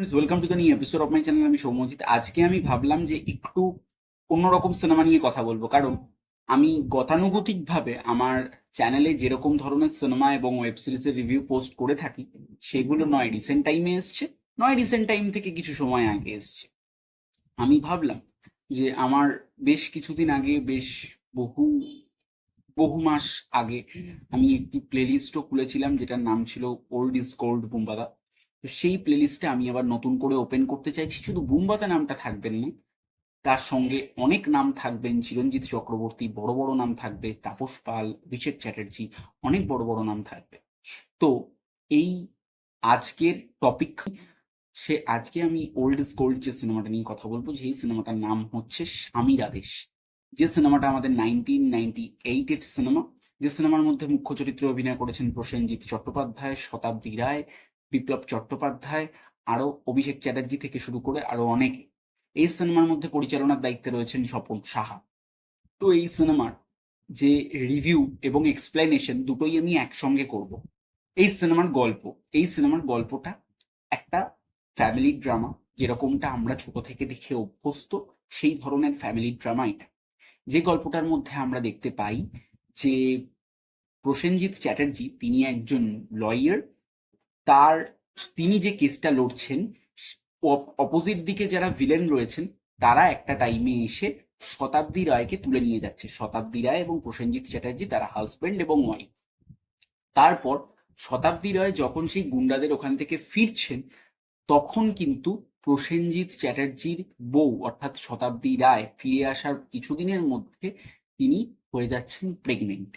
Friends, welcome to the new episode of my channel. আমি সৌম্যজিৎ। আজকে আমি ভাবলাম যে একটু অন্যরকম সিনেমা নিয়ে কথা বলবো, কারণ আমি গতানুগতিকভাবে আমার চ্যানেলে যেরকম ধরনের সিনেমা এবং ওয়েব সিরিজের রিভিউ পোস্ট করে থাকি, সেগুলো নয় রিসেন্ট টাইমে এসছে, নয় রিসেন্ট টাইম থেকে কিছু সময় আগে এসছে। আমি ভাবলাম যে আমার বেশ কিছুদিন আগে, বেশ বহু বহু মাস আগে আমি একটি প্লেলিস্টও খুলেছিলাম, যেটার নাম ছিল ওল্ড ইজ গোল্ড বুম্বাদা। তো সেই প্লেলিস্টে আমি আবার নতুন করে ওপেন করতে চাইছি। শুধু বুম্বাদা নামটা থাকবেন না, তার সঙ্গে অনেক নাম থাকবেন। চিরঞ্জিত চক্রবর্তী, বড় বড় নাম থাকবে, তাপস পাল, অভিষেক চ্যাটার্জি, অনেক বড় বড় নাম থাকবে। তো এই আজকের টপিক, আজকে আমি ওল্ড ইজ গোল্ড যে সিনেমাটা নিয়ে কথা বলবো, যেই সিনেমাটার নাম হচ্ছে স্বামীর আদেশ। যে সিনেমাটা আমাদের 1998-এর সিনেমা, যে সিনেমার মধ্যে মুখ্য চরিত্রে অভিনয় করেছেন প্রসেনজিৎ চট্টোপাধ্যায়, শতাব্দী রায়, বিপ্লব চট্টোপাধ্যায়, আরও অভিষেক চ্যাটার্জি থেকে শুরু করে আরও অনেকে। এই সিনেমার মধ্যে পরিচালনার দায়িত্বে রয়েছেন স্বপন সাহা। তো এই সিনেমার যে রিভিউ এবং এক্সপ্লেনেশন দুটোই আমি একসঙ্গে করব। এই সিনেমার গল্প, এই সিনেমার গল্পটা একটা ফ্যামিলি ড্রামা, যেরকমটা আমরা ছোট থেকে দেখে অভ্যস্ত, সেই ধরনের ফ্যামিলি ড্রামা এটা। যে গল্পটার মধ্যে আমরা দেখতে পাই যে প্রসেনজিৎ চ্যাটার্জি তিনি একজন লয়ার। তার তিনি যে কেসটা লড়ছেন, অপোজিট দিকে যারা ভিলেন রয়েছেন, তারা একটা টাইমে এসে শতাব্দী রায়কে তুলে নিয়ে যাচ্ছে। শতাব্দী রায় এবং প্রসেনজিৎ চ্যাটার্জি তারা হাজব্যান্ড এবং ওয়াইফ। তারপর শতাব্দী রায় যখন সেই গুন্ডাদের ওখান থেকে ফিরছেন, তখন কিন্তু প্রসেনজিৎ চ্যাটার্জির বউ অর্থাৎ শতাব্দী রায় ফিরে আসার কিছুদিনের মধ্যে তিনি হয়ে যাচ্ছেন প্রেগনেন্ট।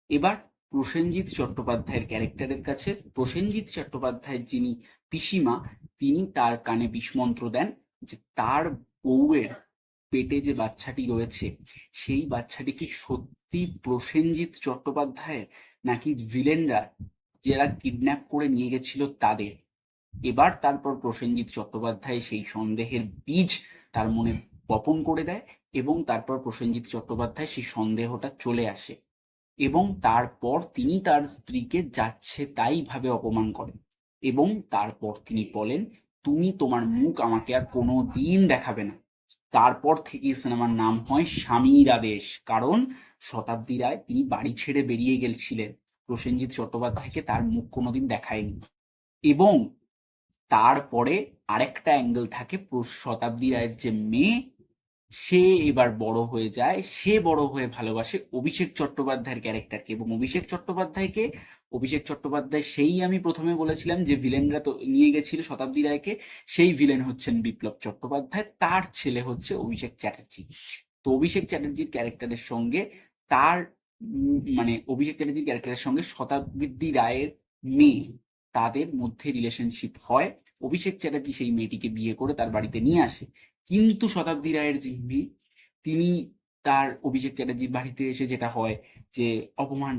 এবার প্রসেনজিৎ চট্টোপাধ্যায়ের ক্যারেক্টারের কাছে প্রসেনজিৎ চট্টোপাধ্যায়ের যিনি পিসিমা, তিনি তার কানে বিষমন্ত্র দেন যে তার বউয়ের পেটে যে বাচ্চাটি রয়েছে, সেই বাচ্চাটি কি সত্যি প্রসেনজিৎ চট্টোপাধ্যায়ের, নাকি ভিলেনরা যারা কিডন্যাপ করে নিয়ে গেছিল তাদের। এবার তারপর প্রসেনজিৎ চট্টোপাধ্যায় সেই সন্দেহের বীজ তার মনে বপন করে দেয়, এবং তারপর প্রসেনজিৎ চট্টোপাধ্যায় সেই সন্দেহটা চলে আসে, এবং তারপর তিনি তার স্ত্রীকে যাচ্ছে তাই ভাবে অপমান করেন, এবং তারপর তিনি বলেন, তুমি তোমার মুখ আমাকে আর কোনো দিন দেখাবে না। তারপর থেকে সিনেমার নাম হয় স্বামীর আদেশ, কারণ শতাব্দী রায় তিনি বাড়ি ছেড়ে বেরিয়ে গেছিলেন, প্রসেনজিৎ চট্টোপাধ্যায়কে তার মুখ কোনোদিন দেখায়নি। এবং তারপরে আরেকটা অ্যাঙ্গেল থাকে, শতাব্দী রায়ের যে মেয়ে, সে এবার বড় হয়ে যায়, সে বড় হয়ে ভালোবাসে অভিষেক চট্টোপাধ্যায়ের ক্যারেক্টারকে। এবং অভিষেক চট্টোপাধ্যায় সেই আমি প্রথমে বলেছিলাম যে ভিলেনরা তো নিয়ে গেছিল শতাব্দী রায়কে, সেই ভিলেন হচ্ছেন বিপ্লব চট্টোপাধ্যায়, তার ছেলে হচ্ছে অভিষেক চ্যাটার্জি। তো অভিষেক চ্যাটার্জির ক্যারেক্টারের সঙ্গে তার মানে অভিষেক চ্যাটার্জির ক্যারেক্টারের সঙ্গে শতাব্দী রায়ের মেয়ে, তাদের মধ্যে রিলেশনশিপ হয়। অভিষেক চ্যাটার্জি সেই মেয়েটিকে বিয়ে করে তার বাড়িতে নিয়ে আসে, কিন্তু শতাব্দী রায়ের যে মেয়ে, তিনি তার অভিষেক চ্যাটার্জির বাড়িতে এসে যেটা হয় যে অপমান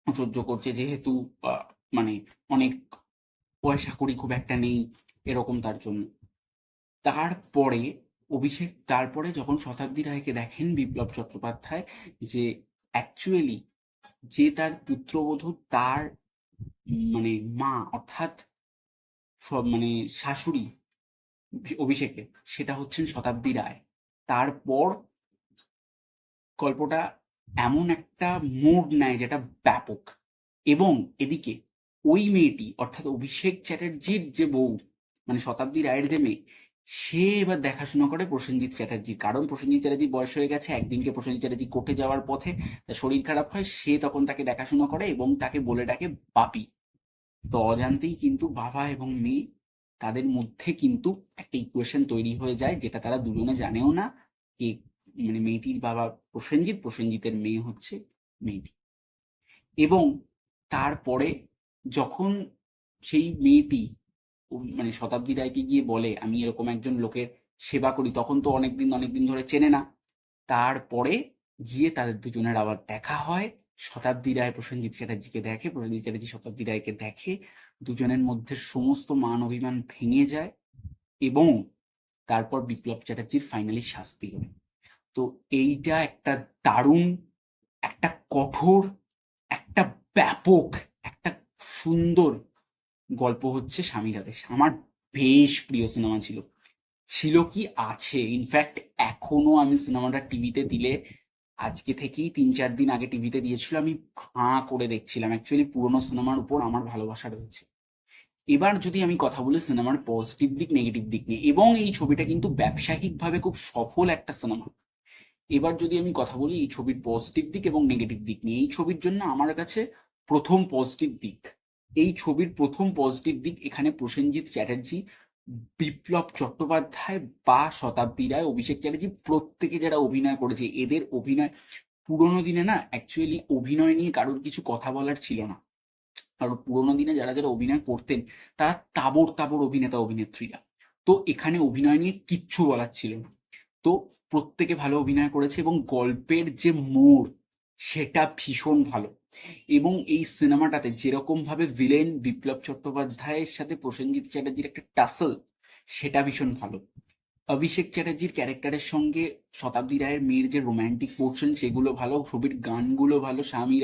সহ্য করছে, যেহেতু আহ, মানে অনেক পয়সা কড়ি খুব একটা নেই এরকম তার জন্য। তারপরে তারপরে যখন শতাব্দী রায়কে দেখেন বিপ্লব চট্টোপাধ্যায়, যে অ্যাকচুয়ালি যে তার পুত্রবধূ, তার মানে মা অর্থাৎ সব মানে শাশুড়ি অভিষেকের, সেটা হচ্ছেন শতাব্দী রায়। তারপর গল্পটা এমন একটা মোড় নেয় যেটা ব্যাপক। এবং এদিকে ওই মেয়েটি অর্থাৎ অভিষেক চ্যাটার্জির যে বউ, মানে শতাব্দী রায়ের যে মেয়ে, সে এবার দেখাশোনা করে প্রসেনজিৎ চ্যাটার্জির, কারণ প্রসেনজিৎ চ্যাটার্জির বয়স হয়ে গেছে। একদিনকে প্রসেনজিৎ চ্যাটার্জি কোর্টে যাওয়ার পথে তার শরীর খারাপ হয়, সে তখন তাকে দেখাশোনা করে এবং তাকে বলে ডাকে বাপি। তো অজান্তেই কিন্তু বাবা এবং মেয়ে, তাদের মধ্যে কিন্তু একটা ইকুয়েশন তৈরি হয়ে যায়, যেটা তারা দুজনে জানেও না। কে মানে মেয়েটির বাবা প্রসেনজিৎ, প্রসেনজিতের মেয়ে হচ্ছে মেয়েটি। এবং তারপরে যখন সেই মেয়েটি মানে শতাব্দী রায়কে গিয়ে বলে আমি এরকম একজন লোকের সেবা করি, তখন তো অনেকদিন অনেকদিন ধরে চেনে না। তারপরে গিয়ে তাদের দুজনের আবার দেখা হয়। শতাব্দী রায় প্রসেনজিৎ চ্যাটার্জিকে দেখে, প্রসেনজিৎ চ্যাটার্জি শতাব্দী রায়কে দেখে, দুজনের মধ্যে সমস্ত মান অভিমান ভেঙে যায়, এবং তারপর বিপ্লব চ্যাটার্জির ফাইনালি শাস্তি হয়। তো এইটা একটা দারুণ, একটা কঠোর, একটা ব্যাপক, একটা সুন্দর গল্প হচ্ছে স্বামীর আদেশ। আমার বেশ প্রিয় সিনেমা ছিল। ছিল কি আছে, ইনফ্যাক্ট এখনো আমি সিনেমাটা টিভিতে দিলে, আজকে থেকেই 3-4 দিন আগে টিভিতে দিয়েছিল, আমি হাঁ করে দেখছিলাম। অ্যাকচুয়ালি পুরোনো সিনেমার উপর আমার ভালোবাসা রয়েছে। এবার যদি আমি কথা বলি সিনেমার পজিটিভ দিক নেগেটিভ দিক নিয়ে, এবং এই ছবিটা কিন্তু ব্যবসায়িকভাবে খুব সফল একটা সিনেমা। এবার যদি আমি কথা বলি এই ছবির পজিটিভ দিক এবং নেগেটিভ দিক নিয়ে, এই ছবির জন্য আমার কাছে প্রথম পজিটিভ দিক, এই ছবির প্রথম পজিটিভ দিক, এখানে প্রসেনজিৎ চ্যাটার্জি, বিপ্লব চট্টোপাধ্যায় বা শতাব্দী রায়, অভিষেক চ্যাটার্জি, প্রত্যেকে যারা অভিনয় করেছে, এদের অভিনয়, পুরোনো দিনে না অ্যাকচুয়ালি অভিনয় নিয়ে কারোর কিছু কথা বলার ছিল না। কারণ পুরোনো দিনে যারা যারা অভিনয় করতেন তারা তাবড় তাবড় অভিনেতা অভিনেত্রীরা, তো এখানে অভিনয় নিয়ে কিচ্ছু বলার ছিল না। তো প্রত্যেকে ভালো অভিনয় করেছে এবং গল্পের যে মোড় সেটা ভীষণ ভালো। এবং এই সিনেমাটাতে যেরকম ভাবে ভিলেন বিপ্লব চট্টোপাধ্যায়ের সাথে প্রসেনজিৎ চ্যাটার্জির একটা টাসল, সেটা ভীষণ ভালো। অভিষেক চ্যাটার্জির ক্যারেক্টারের সঙ্গে শতাব্দী রায়ের মেয়ের যে রোম্যান্টিক পোর্শন সেগুলো ভালো, ছবির গানগুলো ভালো, স্বামীর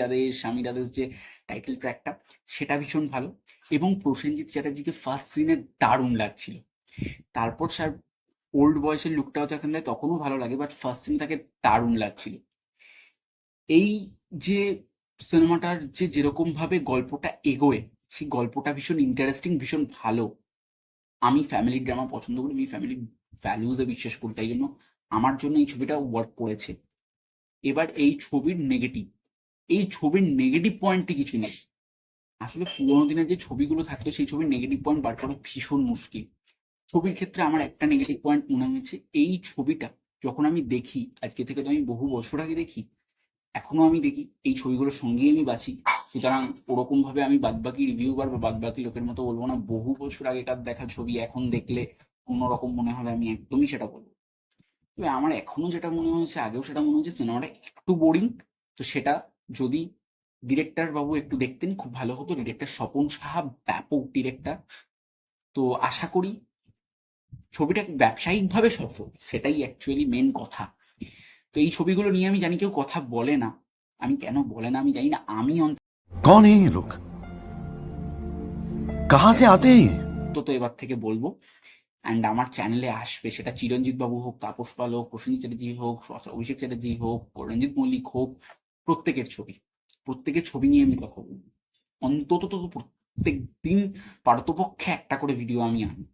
আদেশ যে টাইটেল ট্র্যাকটা, সেটা ভীষণ ভালো। এবং প্রসেনজিৎ চ্যাটার্জিকে ফার্স্ট সিনে দারুণ লাগছিল। তারপর স্যার ওল্ড বয়সের লুকটাও যখন দেয় তখনও ভালো লাগে, বাট ফার্স্ট সিন তাকে দারুণ লাগছিল। এই যে সিনেমাটার যে যেরকম ভাবে গল্পটা এগোয়, সেই গল্পটা ভীষণ ইন্টারেস্টিং, ভীষণ ভালো। আমি ফ্যামিলি ড্রামা পছন্দ করি, আমি ফ্যামিলি ভ্যালুজে বিশ্বাস করি, তাই জন্য আমার জন্য এই ছবিটা ওয়ার্ক করেছে। এবার এই ছবির নেগেটিভ, এই ছবির নেগেটিভ পয়েন্টে কিছু নেই। আসলে পুরোনো দিনের যে ছবিগুলো থাকতো সেই ছবির নেগেটিভ পয়েন্ট বার করা ভীষণ মুশকিল। ছবির ক্ষেত্রে আমার একটা নেগেটিভ পয়েন্ট মনে হয়েছে, এই ছবিটা যখন আমি দেখি, আজকে থেকে তো আমি বহু বছর আগে দেখি, এখনো আমি দেখি, এই ছবিগুলোর সঙ্গেই আমি বাঁচি। সুতরাং ওরকম ভাবে আমি বাদবাকি রিভিউবার বা বাদবাকি লোকের মতো বলবো না বহু বছর আগেকার দেখা ছবি এখন দেখলে অন্যরকম মনে হবে, আমি একদমই সেটা বলবো। তবে আমার এখনো যেটা মনে হয়েছে, আগেও সেটা মনে হয়েছে, সিনেমাটা একটু বোরিং। তো সেটা যদি ডিরেক্টর বাবু একটু দেখতেন খুব ভালো হতো। ডিরেক্টর স্বপন সাহা ব্যাপক ডিরেক্টর। তো আশা করি ছবিটা ব্যবসায়িকভাবে সফল, সেটাই অ্যাকচুয়ালি মেন কথা। তো এই ছবিগুলো নিয়ে আমি জানি কেউ কথা বলে না, আমি কেন বলে না আমি জানি না, আমি कौन है ये लोग? कहां से आते हैं ये? অন্তত এবার থেকে বলবো। অ্যান্ড আমার চ্যানেলে আসবে, সেটা চিরঞ্জিত বাবু হোক, তাপস পাল হোক, প্রসেনজিৎ চ্যাটার্জি হোক, অভিষেক চ্যাটার্জি হোক, রঞ্জিত মল্লিক হোক, প্রত্যেকের ছবি, প্রত্যেকের ছবি নিয়ে আমি কথা বলবো। অন্তত তো প্রত্যেক দিন পারতপক্ষে একটা করে ভিডিও আমি আনি।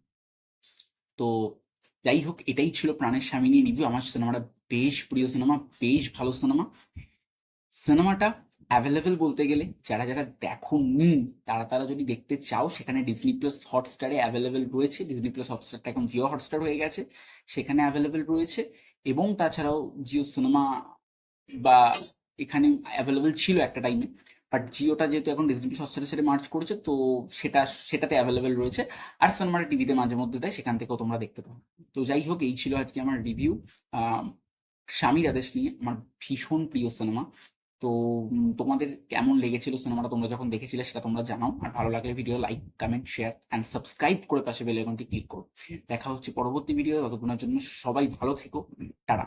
তো যাই হোক, এটাই ছিল প্রাণের স্বামী নিয়ে রিভিউ। আমার সিনেমাটা বেশ প্রিয় সিনেমা, বেশ ভালো সিনেমা। সিনেমাটা অ্যাভেলেবেল বলতে গেলে যারা যারা দেখোনি তারা তারা যদি দেখতে চাও, সেখানে ডিজনি প্লাস হটস্টারে অ্যাভেলেবেল রয়েছে। ডিজনি প্লাস হটস্টারটা এখন জিও হটস্টার হয়ে গেছে, সেখানে অ্যাভেলেবেল রয়েছে। এবং তাছাড়াও জিও সিনেমা বা এখানে অ্যাভেলেবেল ছিল একটা টাইমে, বাট জিওটা যেহেতু এখন ডিজনি প্লাস হটস্টারের সাথে মার্চ করেছে, তো সেটাতে অ্যাভেলেবেল রয়েছে। আর সিনেমাটা টিভিতে মাঝে মধ্যে দেয়, সেখান থেকেও তোমরা দেখতে পাও। তো যাই হোক, এই ছিল আজকে আমার রিভিউ স্বামীর আদেশ নিয়ে, আমার ভীষণ প্রিয় সিনেমা। তো তোমাদের কেমন লেগেছিল সিনেমাটা, তোমরা যখন দেখেছিলে সেটা তোমরা জানাও। আর ভালো লাগলে video like, comment, share and subscribe করে পাশে বেল আইকনটি ক্লিক করো। দেখা হচ্ছে পরবর্তী ভিডিও, ততক্ষণের জন্য সবাই ভালো থেকো, টাটা।